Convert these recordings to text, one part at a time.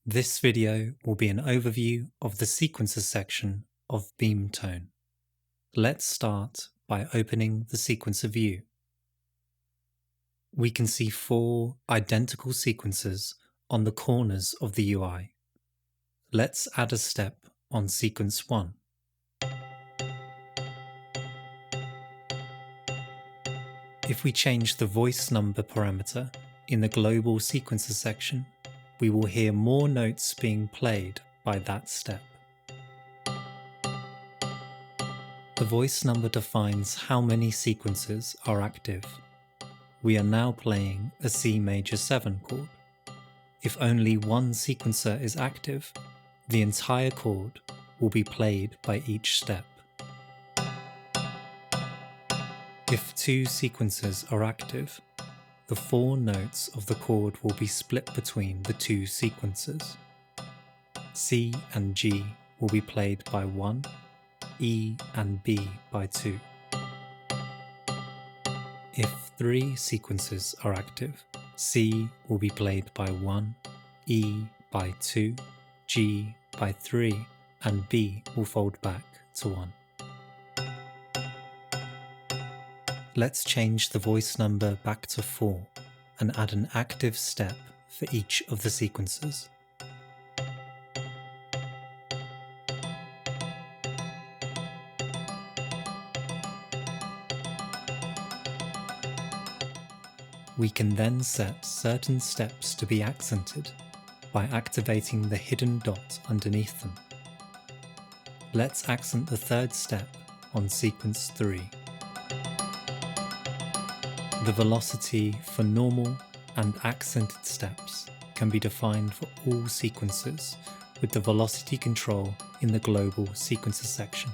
This video will be an overview of the sequences section of Beamtone. Let's start by opening the sequencer view. We can see 4 identical sequences on the corners of the UI. Let's add a step on sequence 1. If we change the voice number parameter in the global sequencer section, we will hear more notes being played by that step. The voice number defines how many sequences are active. We are now playing a C major 7 chord. If only one sequencer is active, the entire chord will be played by each step. If 2 sequences are active, the 4 notes of the chord will be split between the 2 sequences. C and G will be played by 1, E and B by 2. If 3 sequences are active, C will be played by 1, E by 2, G by 3, and B will fold back to 1. Let's change the voice number back to 4 and add an active step for each of the sequences. We can then set certain steps to be accented by activating the hidden dot underneath them. Let's accent the 3rd step on sequence 3. The velocity for normal and accented steps can be defined for all sequences with the velocity control in the global sequencer section.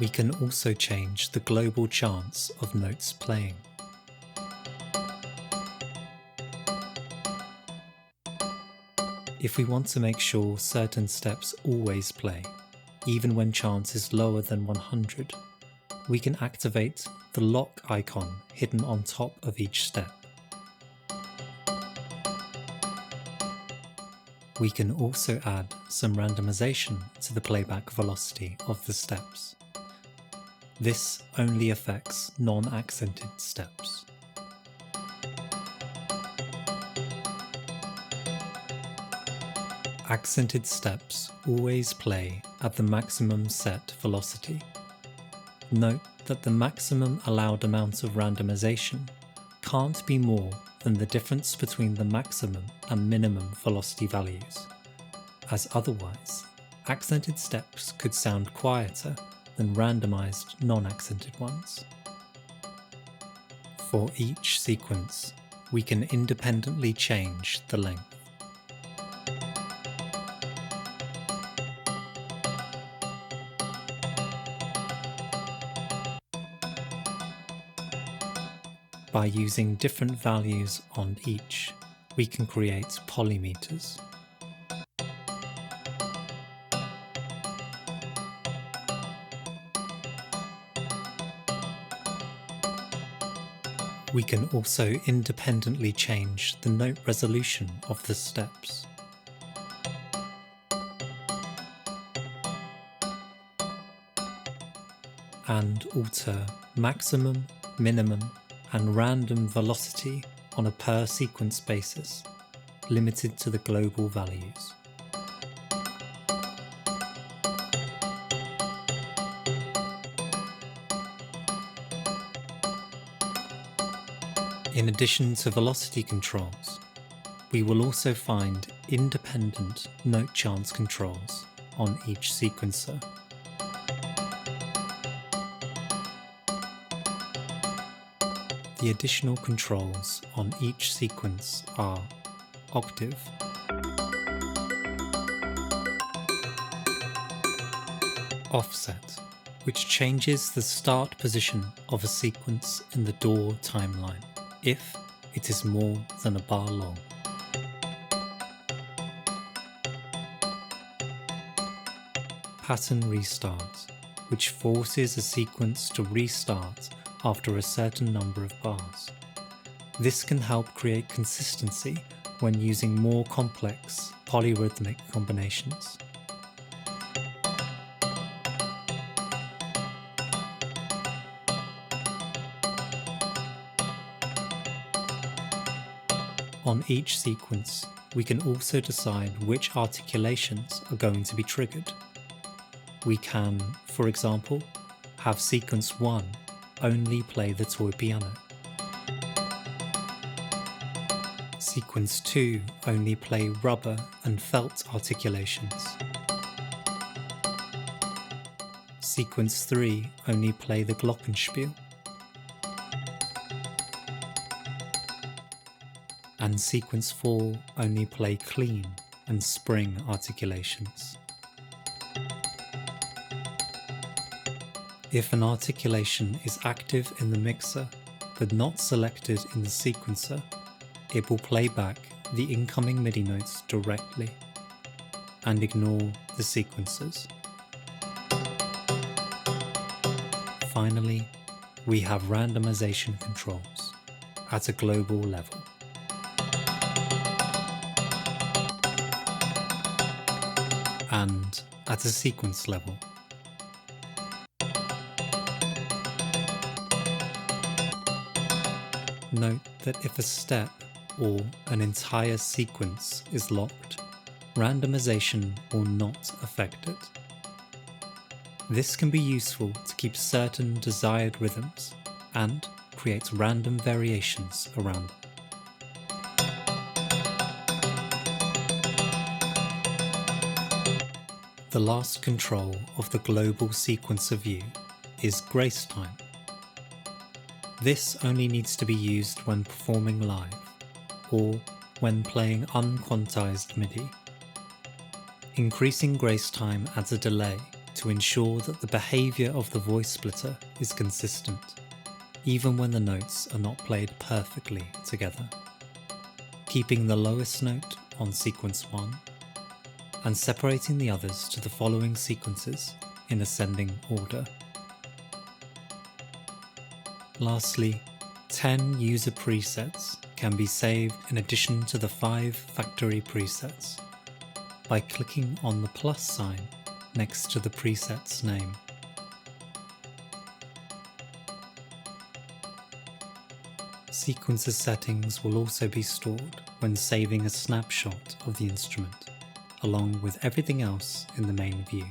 We can also change the global chance of notes playing. If we want to make sure certain steps always play, even when chance is lower than 100, we can activate the lock icon hidden on top of each step. We can also add some randomization to the playback velocity of the steps. This only affects non-accented steps. Accented steps always play at the maximum set velocity. Note that the maximum allowed amount of randomization can't be more than the difference between the maximum and minimum velocity values, as otherwise, accented steps could sound quieter than randomized non-accented ones. For each sequence, we can independently change the length. By using different values on each, we can create polymeters. We can also independently change the note resolution of the steps. And alter maximum, minimum, and random velocity on a per sequence basis, limited to the global values. In addition to velocity controls, we will also find independent note chance controls on each sequencer. The additional controls on each sequence are octave, offset, which changes the start position of a sequence in the DAW timeline if it is more than a bar long. Pattern restart, which forces a sequence to restart after a certain number of bars. This can help create consistency when using more complex polyrhythmic combinations. On each sequence, we can also decide which articulations are going to be triggered. We can, for example, have sequence 1 only play the toy piano. Sequence 2 only play rubber and felt articulations. Sequence 3 only play the Glockenspiel. And sequence 4 only play clean and spring articulations. If an articulation is active in the mixer but not selected in the sequencer, it will play back the incoming MIDI notes directly and ignore the sequencers. Finally, we have randomization controls at a global level. And at a sequence level. Note that if a step or an entire sequence is locked, randomization will not affect it. This can be useful to keep certain desired rhythms and create random variations around them. The last control of the global sequencer view is grace time. This only needs to be used when performing live, or when playing unquantized MIDI. Increasing grace time adds a delay to ensure that the behavior of the voice splitter is consistent, even when the notes are not played perfectly together. Keeping the lowest note on sequence 1, and separating the others to the following sequences in ascending order. Lastly, 10 user presets can be saved in addition to the 5 factory presets by clicking on the plus sign next to the preset's name. Sequencer settings will also be stored when saving a snapshot of the instrument, along with everything else in the main view.